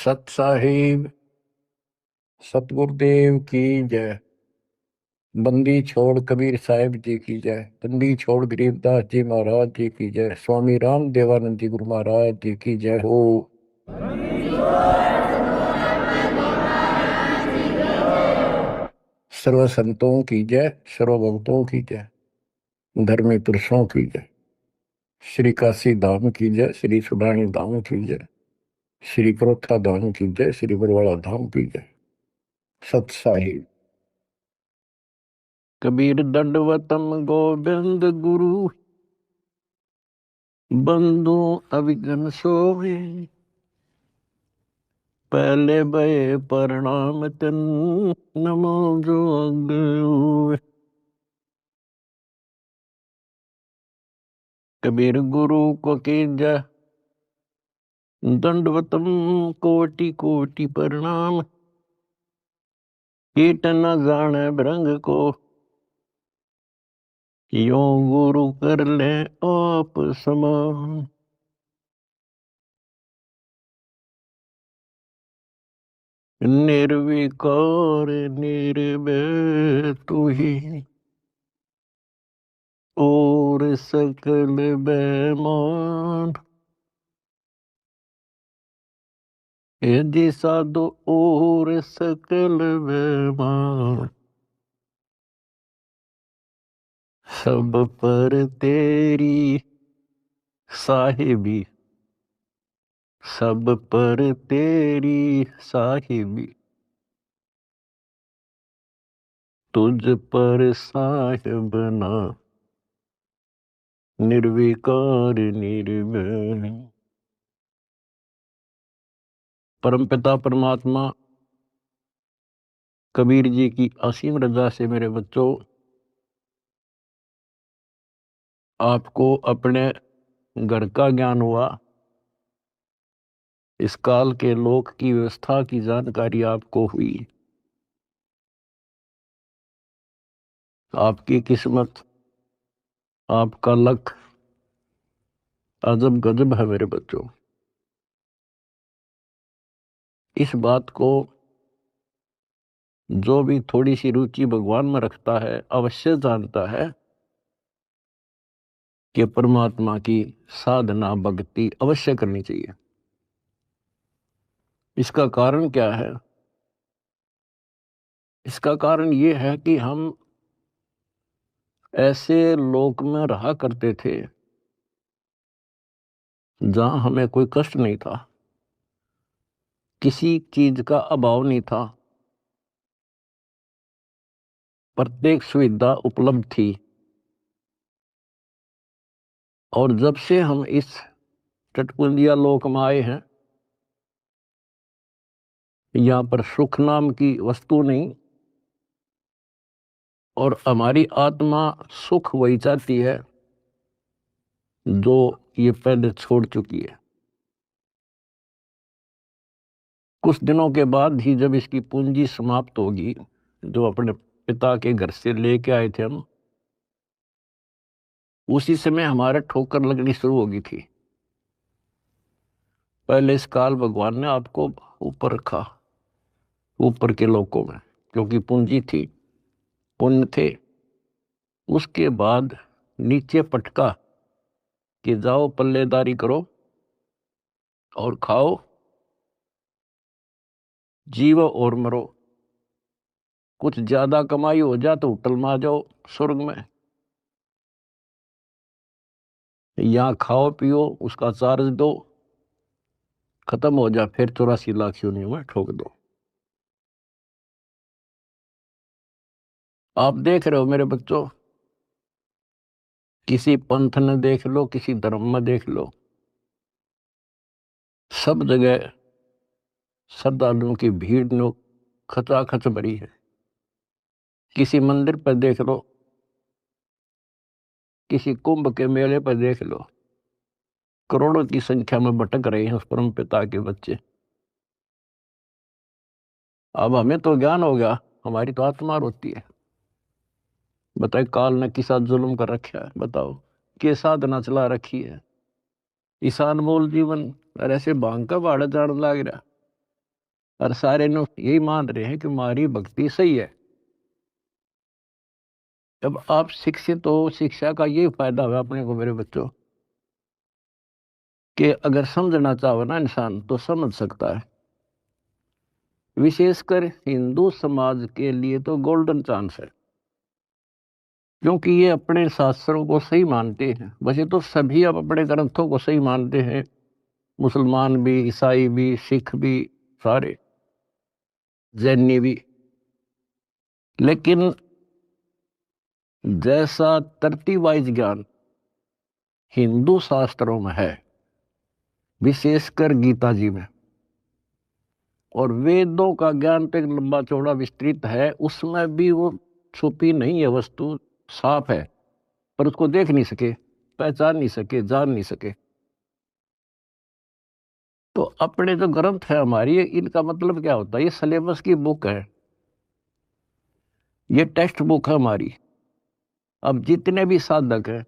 सत साहिब सतगुरुदेव की जय। बंदी छोड़ कबीर साहिब जी की जय। बंदी छोड़ गरीबदास जी महाराज जी की जय। स्वामी राम देवानंद जी गुरु महाराज जी की जय हो। सर्व संतों की जय, सर्व भक्तों की जय, धर्मी पुरुषों की जय। श्री काशी धाम की जय, श्री सुडानी धाम की जय, श्री क्रोथा धाम की जय, श्री बरवाड़ा धाम की जय। सत साहिब। कबीर दंडवतम गोविंद गुरु, बंधु अभिजन सोवे। पहले भये प्रणाम तन, नमो जोग हुए। कबीर गुरु को कीजय दंडवतम, कोटि कोटि प्रणाम। कीट न जाने भृंग को, यो गुरु कर ले आप समान। निर्विकार निर्भय तू ही, और सकल बेमान। यदि साधु और सकल बेमान, सब पर तेरी साहिबी, सब पर तेरी साहिबी। तुझ पर साहिब ना, निर्विकार निर्भय। परमपिता परमात्मा कबीर जी की असीम रजा से मेरे बच्चों, आपको अपने घर का ज्ञान हुआ। इस काल के लोक की व्यवस्था की जानकारी आपको हुई। आपकी किस्मत, आपका लक अजब गजब है मेरे बच्चों। इस बात को जो भी थोड़ी सी रुचि भगवान में रखता है अवश्य जानता है कि परमात्मा की साधना भक्ति अवश्य करनी चाहिए। इसका कारण क्या है? इसका कारण ये है कि हम ऐसे लोक में रहा करते थे जहां हमें कोई कष्ट नहीं था, किसी चीज का अभाव नहीं था, प्रत्येक सुविधा उपलब्ध थी। और जब से हम इस टटपुंजिया लोक में आए हैं, यहाँ पर सुख नाम की वस्तु नहीं, और हमारी आत्मा सुख वही चाहती है जो ये पहले छोड़ चुकी है। कुछ दिनों के बाद ही जब इसकी पूंजी समाप्त होगी, जो अपने पिता के घर से लेके आए थे हम, उसी समय हमारे ठोकर लगनी शुरू होगी थी। पहले इस काल भगवान ने आपको ऊपर रखा, ऊपर के लोकों में, क्योंकि पूंजी थी, पुण्य थे। उसके बाद नीचे पटका कि जाओ पल्लेदारी करो और खाओ, जीवो और मरो। कुछ ज्यादा कमाई हो जाए तो होटल में आ जाओ स्वर्ग में, यहाँ खाओ पियो, उसका चार्ज दो, खत्म हो जाए फिर 84 लाख योनियों में ठोक दो। आप देख रहे हो मेरे बच्चों, किसी पंथ ने देख लो, किसी धर्म में देख लो, सब जगह श्रद्धालुओं की भीड़ नो खचाखच भरी है। किसी मंदिर पर देख लो, किसी कुंभ के मेले पर देख लो, करोड़ों की संख्या में भटक रहे हैं उस परम पिता के बच्चे। अब हमें तो ज्ञान हो गया, हमारी तो आत्मा रोती है। बताए काल ने किसा जुल्म कर रखा है, बताओ के साधना चला रखी है। ईशान मोल जीवन और ऐसे भांग का भाड़ा जान लाग रहा। और सारे लोग यही मान रहे हैं कि हमारी भक्ति सही है। जब आप शिक्षित हो, शिक्षा का ये फायदा हुआ अपने को मेरे बच्चों, कि अगर समझना चाहो ना इंसान तो समझ सकता है। विशेषकर हिंदू समाज के लिए तो गोल्डन चांस है, क्योंकि ये अपने शास्त्रों को सही मानते हैं। वैसे तो सभी अब अपने ग्रंथों को सही मानते हैं, मुसलमान भी, ईसाई भी, सिख भी, सारे, जैनी भी। लेकिन जैसा तरतीब वाइज ज्ञान हिंदू शास्त्रों में है, विशेषकर गीता जी में, और वेदों का ज्ञान तो एक लंबा चौड़ा विस्तृत है, उसमें भी वो छुपी नहीं है वस्तु, साफ है, पर उसको देख नहीं सके, पहचान नहीं सके, जान नहीं सके। तो अपने जो ग्रंथ है हमारी, इनका मतलब क्या होता है? ये सिलेबस की बुक है, ये टेक्स्ट बुक है हमारी। अब जितने भी साधक हैं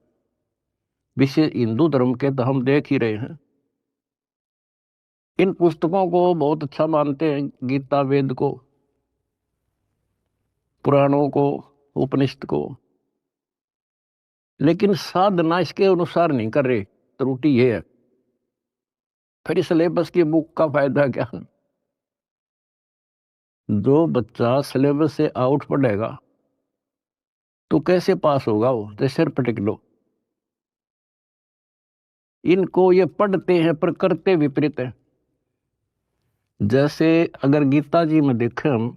विशेष हिंदू धर्म के, तो हम देख ही रहे हैं, इन पुस्तकों को बहुत अच्छा मानते हैं, गीता, वेद को, पुराणों को, उपनिषद को, लेकिन साधना इसके अनुसार नहीं कर रहे। त्रुटि ये है। फिर इस सिलेबस की बुक का फायदा क्या? जो बच्चा सिलेबस से आउट पढ़ेगा तो कैसे पास होगा? वो तो सिर पटक लो। इनको ये पढ़ते हैं पर करते विपरीत है। जैसे अगर गीता जी में देखें हम,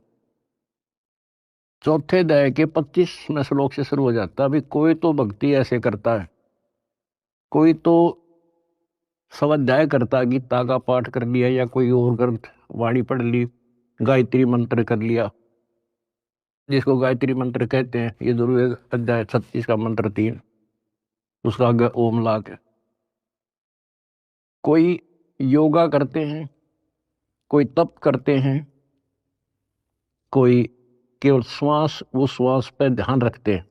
चौथे अध्याय के 25वें श्लोक से शुरू हो जाता है। अभी कोई तो भक्ति ऐसे करता है, कोई तो स्वाध्याय करता है, गीता का पाठ कर लिया या कोई और ग्रंथ वाणी पढ़ ली, गायत्री मंत्र कर लिया, जिसको गायत्री मंत्र कहते हैं। ये जरूर अध्याय 36 का मंत्र 3, उसका आगे ओम ला के। कोई योगा करते हैं, कोई तप करते हैं, कोई केवल श्वास, वो श्वास पे ध्यान रखते हैं,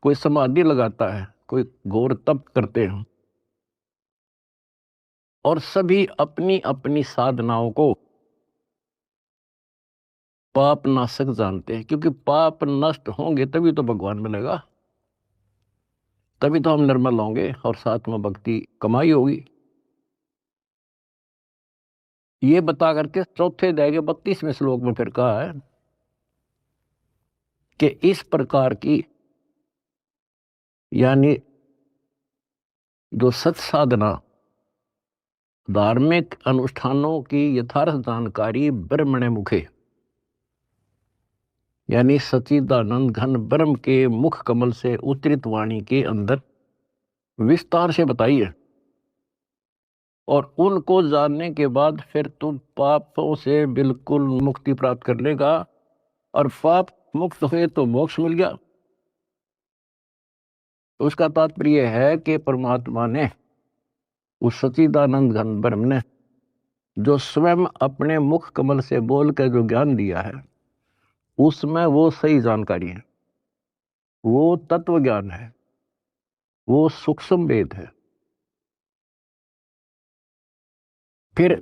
कोई समाधि लगाता है, कोई घोर तप करते हैं। और सभी अपनी अपनी साधनाओं को पाप नाशक जानते हैं, क्योंकि पाप नष्ट होंगे तभी तो भगवान मिलेगा, तभी तो हम निर्मल होंगे और साथ में भक्ति कमाई होगी। ये बता करके चौथे अध्याय के 32वें श्लोक में फिर कहा है कि इस प्रकार की, यानी जो सत साधना, धार्मिक अनुष्ठानों की यथार्थ जानकारी ब्रह्मणे मुखे, यानी सच्चिदानंद घन ब्रह्म के मुख कमल से उतरित वाणी के अंदर विस्तार से बताई है। और उनको जानने के बाद फिर तुम पापों से बिल्कुल मुक्ति प्राप्त कर लेगा, और पाप मुक्त हुए तो मोक्ष मिल गया। तो उसका तात्पर्य है कि परमात्मा ने, उस सच्चिदानंद घन ब्रह्म ने, जो स्वयं अपने मुख कमल से बोल कर जो ज्ञान दिया है, उसमें वो सही जानकारी है, वो तत्व ज्ञान है, वो सूक्ष्म वेद है। फिर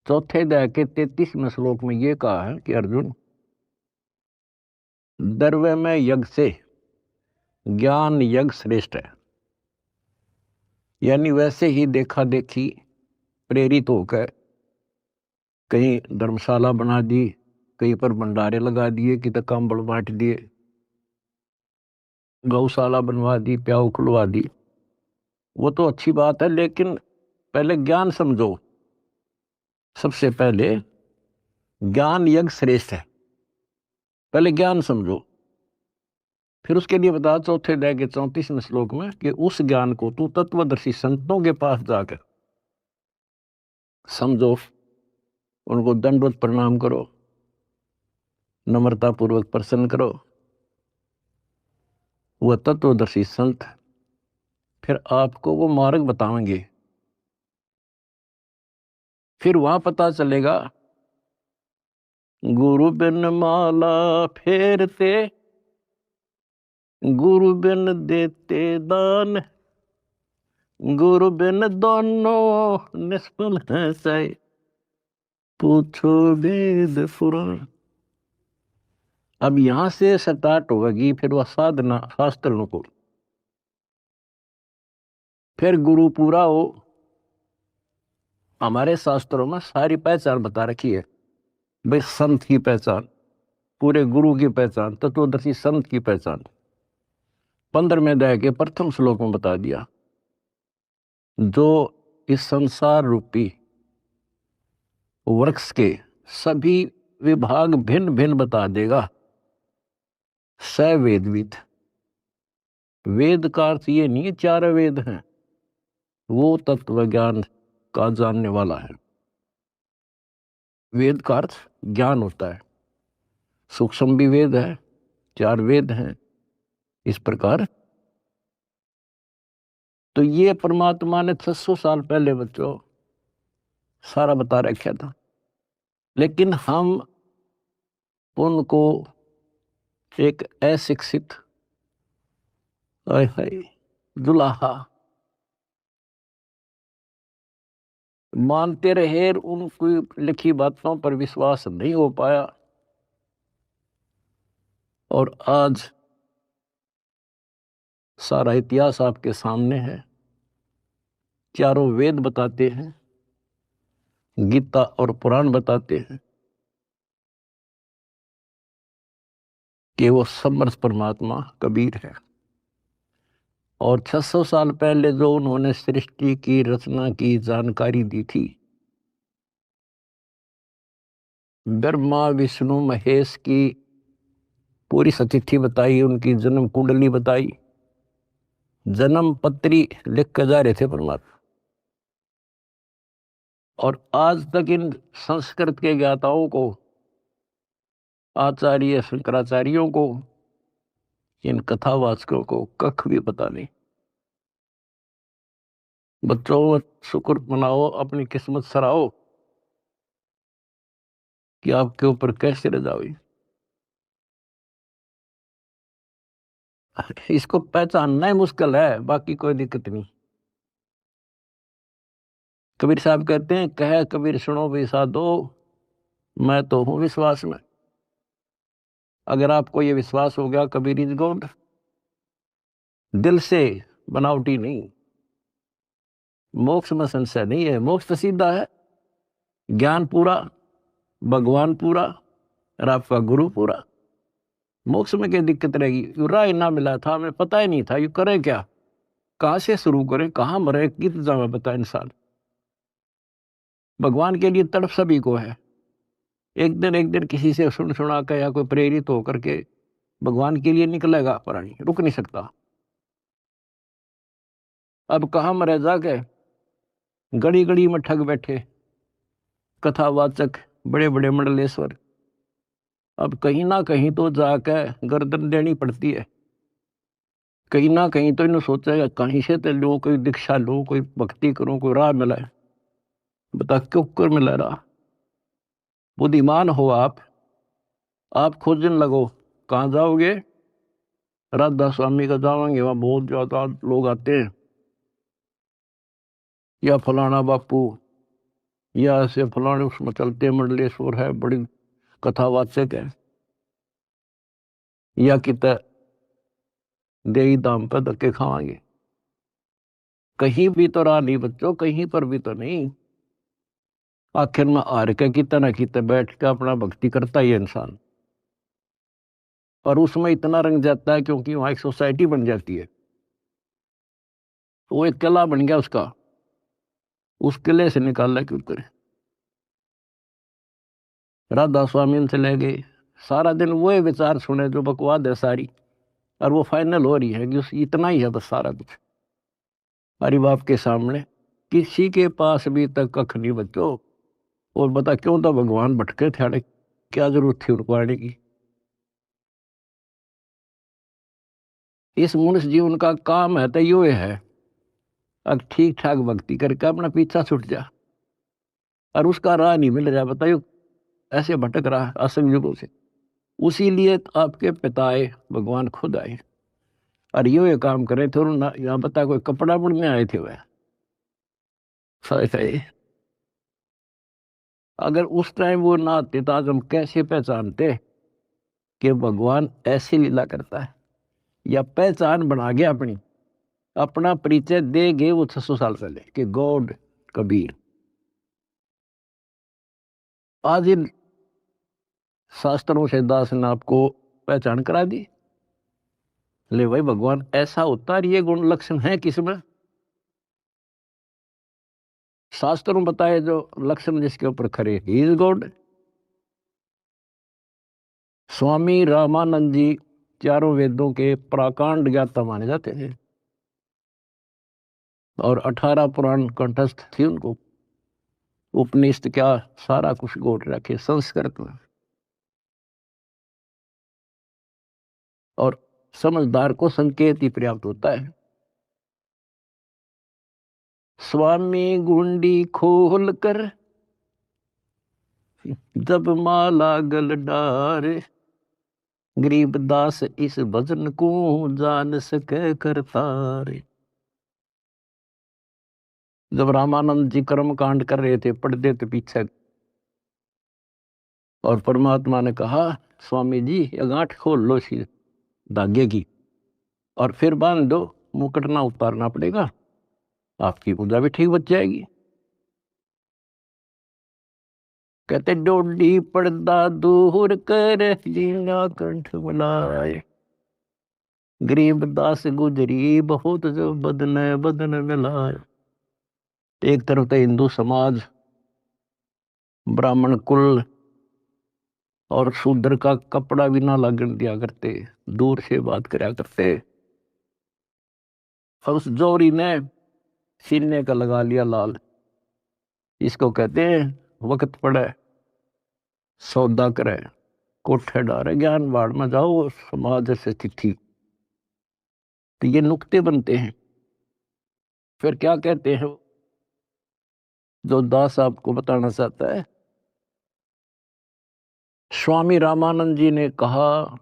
चौथे अध्याय के 33वें श्लोक में ये कहा है कि अर्जुन, द्रव्य में यज्ञ से ज्ञान यज्ञ श्रेष्ठ है। यानी वैसे ही देखा देखी प्रेरित होकर कहीं धर्मशाला बना दी, कहीं पर भंडारे लगा दिए, कि तो कंबल बांट दिए, गौशाला बनवा दी, प्याऊ खुलवा दी, वो तो अच्छी बात है, लेकिन पहले ज्ञान समझो। सबसे पहले ज्ञान यज्ञ श्रेष्ठ है, पहले ज्ञान समझो। फिर उसके लिए बता चौथे अध्याय के 34वें श्लोक में कि उस ज्ञान को तू तत्वदर्शी संतों के पास जाकर समझो, उनको दंडवत प्रणाम करो, नम्रता पूर्वक प्रसन्न करो। वह तत्वदर्शी संत फिर आपको वो मार्ग बताएंगे। फिर वहां पता चलेगा, गुरु बिन माला फेरते, गुरु बिन देते दान, गुरु बिन दोनों निष्फल है। पूछो वेद पुराण। अब यहां से स्टार्ट होगी फिर वह साधना शास्त्र अनुकूल। फिर गुरु पूरा हो। हमारे शास्त्रों में सारी पहचान बता रखी है भाई, संत की पहचान, पूरे गुरु की पहचान, तत्वदर्शी संत की पहचान 15वें अध्याय के प्रथम श्लोक में बता दिया। जो इस संसार रूपी वृक्ष के सभी विभाग भिन्न भिन्न बता देगा, स वेदविद। वेद का अर्थ ये नहीं चार वेद हैं, वो तत्व ज्ञान का जानने वाला है। वेद का अर्थ ज्ञान होता है। सूक्ष्म भी वेद है, चार वेद हैं इस प्रकार। तो ये परमात्मा ने 600 साल पहले बच्चों सारा बता रखा था, लेकिन हम उनको एक अशिक्षित दुलाहा मानते रहे, उनकी लिखी बातों पर विश्वास नहीं हो पाया। और आज सारा इतिहास आपके सामने है। चारों वेद बताते हैं, गीता और पुराण बताते हैं कि वो समर्थ परमात्मा कबीर है। और 600 साल पहले जो उन्होंने सृष्टि की रचना की जानकारी दी थी, ब्रह्मा विष्णु महेश की पूरी सतिथि बताई, उनकी जन्म कुंडली बताई, जन्म पत्री लिख कर जा रहे थे परमात्मा। और आज तक इन संस्कृत के ज्ञाताओं को, आचार्य शंकराचार्यों को, इन कथावाचकों को कख भी पता नहीं। बच्चों शुक्र मनाओ, अपनी किस्मत सराहो कि आपके ऊपर कैसे रजा हुई। इसको पहचानना ही मुश्किल है, बाकी कोई दिक्कत नहीं। कबीर साहब कहते हैं, कह कबीर सुनो भी साधो, मैं तो हूं विश्वास में। अगर आपको ये विश्वास हो गया कबीर इज गॉड, दिल से, बनावटी नहीं, मोक्ष में संशय नहीं है। मोक्ष तो सीधा है, ज्ञान पूरा, भगवान पूरा और आपका गुरु पूरा। मोक्ष में क्या दिक्कत रहेगी? यू राह ना मिला था, हमें पता ही नहीं था यू करें क्या, कहां से शुरू करें, कहां मरे, कित जावे बता इंसान। भगवान के लिए तड़प सभी को है। एक दिन किसी से सुन सुना कर या कोई प्रेरित होकर के भगवान के लिए निकलेगा, प्राणी रुक नहीं सकता। अब कहां मरे जाके, गड़ी गड़ी में ठग बैठे कथावाचक, बड़े बड़े मंडलेश्वर। अब कहीं ना कहीं तो जाकर गर्दन देनी पड़ती है। कहीं ना कहीं तो इन्हें सोचेगा कहीं से तो लो, कोई दीक्षा लो, कोई भक्ति करो, कोई राह मिला है। बता क्यों कर मिला रहा? बुद्धिमान हो आप खोजने लगो। कहाँ जाओगे? राधा स्वामी का जाओगे, वहां बहुत ज्यादा लोग आते हैं, या फलाना बापू, या ऐसे फलाने उसमें चलते मंडलेश्वर है, बड़ी कथावाचक है, या कित देही दाम पर धक्के खावांगे। कहीं भी तो राह नहीं बच्चों, कहीं पर भी तो नहीं। आखिर में हार के कितना ना कितना बैठ के अपना भक्ति करता ही है इंसान, और उसमें इतना रंग जाता है क्योंकि वहां एक सोसाइटी बन जाती है। वो एक किला बन गया उसका, उस किले से निकालना क्यों करे। राधा स्वामी से ले गए, सारा दिन वो विचार सुने जो बकवाद है सारी, और वो फाइनल हो रही है कि उस इतना ही है बस सारा कुछ हरि बाप के सामने। किसी के पास भी तक कख नहीं बच्चों। और बता क्यों तो भगवान भटके थे, अरे क्या जरूरत थी उनको आने की। इस मनुष्य जीवन का काम है तो यो है, अब ठीक ठाक भक्ति करके अपना पीछा छूट जा, और उसका राह नहीं मिल रहा, बताइयो ऐसे भटक रहा है असंग युगों से। उसी लिए आपके पिताए भगवान खुद आए और ये काम करे थे। और यहाँ बता कोई कपड़ा बुनने आए थे वह, अगर उस टाइम वो ना आते तो आज हम कैसे पहचानते कि भगवान ऐसी लीला करता है, या पहचान बना गया अपनी, अपना परिचय दे गए वो 600 साल पहले कि गॉड कबीर। आज इन शास्त्रों से दास ने आपको पहचान करा दी। ले भाई भगवान ऐसा होता है, ये गुण लक्षण है किसमें? शास्त्रों बताए जो लक्षण जिसके ऊपर खरे, he is God. Swami Ramanand जी चारों वेदों के प्राकांड ज्ञाता माने जाते थे और 18 पुराण कंठस्थ थी उनको। उपनिषद क्या सारा कुछ गोट रखे संस्कृत में। और समझदार को संकेत ही पर्याप्त होता है। स्वामी गुंडी खोल कर जब माला गल डारे, गरीब दास इस भजन को जान सके करतारे। जब रामानंद जी कर्म कांड कर रहे थे, पढ़ते थे पीछे, और परमात्मा ने कहा स्वामी जी ये गांठ खोल लो इसी धागे की और फिर बांध दो, मुकुट ना उतारना पड़ेगा, आपकी पूजा भी ठीक बच जाएगी। कहते डोडी पर्दा दूर कर लीला कंठ बुलाए, गरीब दास गुजरी बहुत जो बदन बदन मिलाए। एक तरफ तो हिंदू समाज, ब्राह्मण कुल और शूद्र का कपड़ा भी ना लगन दिया करते, दूर से बात कराया करते। और उस जोरी ने सीने का लगा लिया लाल। इसको कहते हैं वक्त पड़े सौदा करे, कोठे डारे ज्ञान बाढ़ में जाओ समाज से चिट्ठी। तो ये नुक्ते बनते हैं। फिर क्या कहते हैं जो दास आपको बताना चाहता है? स्वामी रामानंद जी ने कहा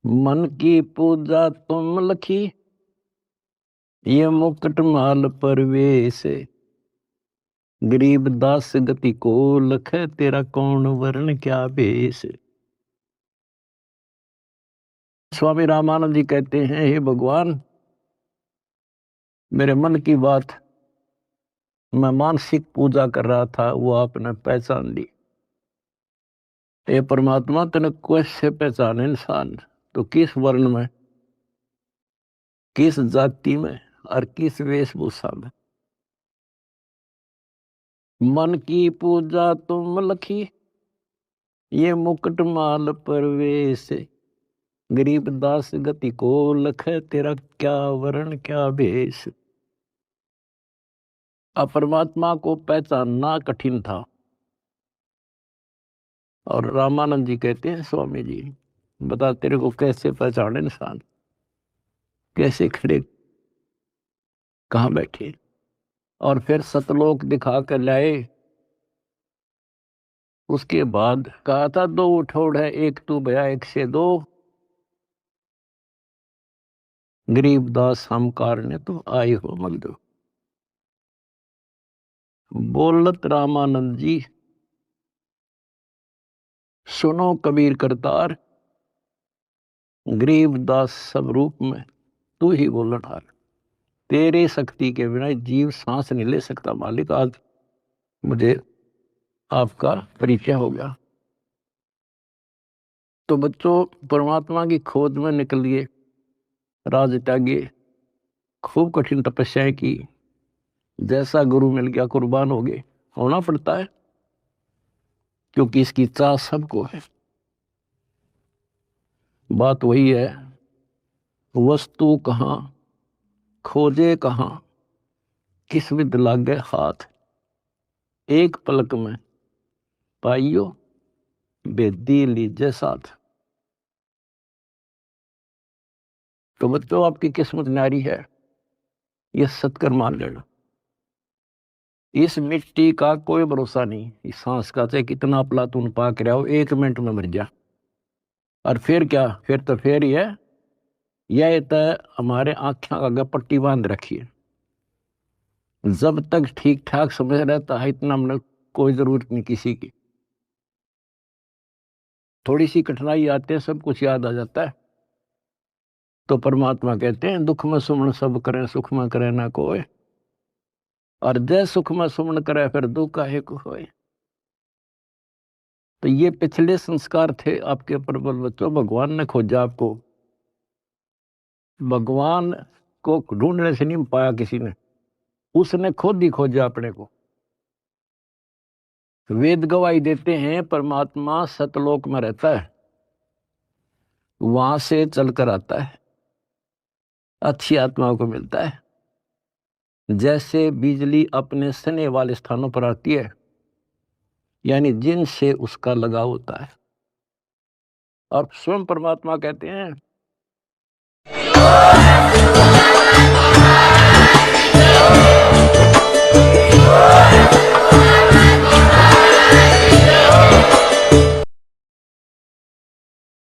मन की पूजा तुम लखी, ये मुकुट माल परवेश, गरीब दास गति को लख, तेरा कौन वर्ण क्या भेष। स्वामी रामानंद जी कहते हैं हे भगवान, मेरे मन की बात मैं मानसिक पूजा कर रहा था, वो आपने पहचान ली। हे परमात्मा तने कैसे पहचाने इंसान, तो किस वर्ण में, किस जाति में और किस वेशभूषा में। मन की पूजा तुम लखी, ये मुकुट माल परवेश, गरीब दास गति को लख, तेरा क्या वर्ण क्या भेष। अब परमात्मा को पहचानना कठिन था। और रामानंद जी कहते हैं स्वामी जी बता तेरे को कैसे पहचाने इंसान, कैसे खड़े कहाँ बैठे। और फिर सतलोक दिखा कर लाए। उसके बाद कहा था दो उठोड़ है एक तू भया एक से दो, गरीब दास हम कारने तो आए हो मगदो। बोलत रामानंद जी सुनो कबीर करतार, गरीब दास सब रूप में तू ही बोलन हार। तेरे शक्ति के बिना जीव सांस नहीं ले सकता मालिक। आज मुझे आपका परिचय हो गया। तो बच्चों परमात्मा की खोज में निकलिए, राज त्यागिए, खूब कठिन तपस्याएं की, जैसा गुरु मिल गया कुर्बान हो गए, होना पड़ता है क्योंकि इसकी चाह सबको है। बात वही है, वस्तु कहाँ खोजे कहाँ, किस विद लागे हाथ, एक पलक में पाइयो बेदी लीजे साथ। तो बच्चों आपकी किस्मत न्यारी है, ये सत्कर मान लेना। इस मिट्टी का कोई भरोसा नहीं, इस सांस का चाहे कितना अफलातून पाक रहा हो, 1 मिनट में मर जा। और फिर क्या, फिर तो फिर ही है, यह तो हमारे आँखें का आगे पट्टी बांध रखी है, जब तक ठीक ठाक समझ रहता है इतना मतलब कोई जरूरत नहीं किसी की। थोड़ी सी कठिनाई आते हैं सब कुछ याद आ जाता है। तो परमात्मा कहते हैं दुख में सुमन सब करें सुख में करे ना कोई, और जय सुख में सुमन करे फिर दुख काहे को होए। तो ये पिछले संस्कार थे आपके प्रबल बच्चों। भगवान ने खोजा आपको, भगवान को ढूंढने से नहीं पाया किसी ने, उसने खुद ही खोजा अपने को। वेद गवाही देते हैं परमात्मा सतलोक में रहता है, वहां से चलकर आता है, अच्छी आत्माओं को मिलता है। जैसे बिजली अपने सने वाले स्थानों पर आती है, यानी जिनसे उसका लगाव होता है। और स्वयं परमात्मा कहते हैं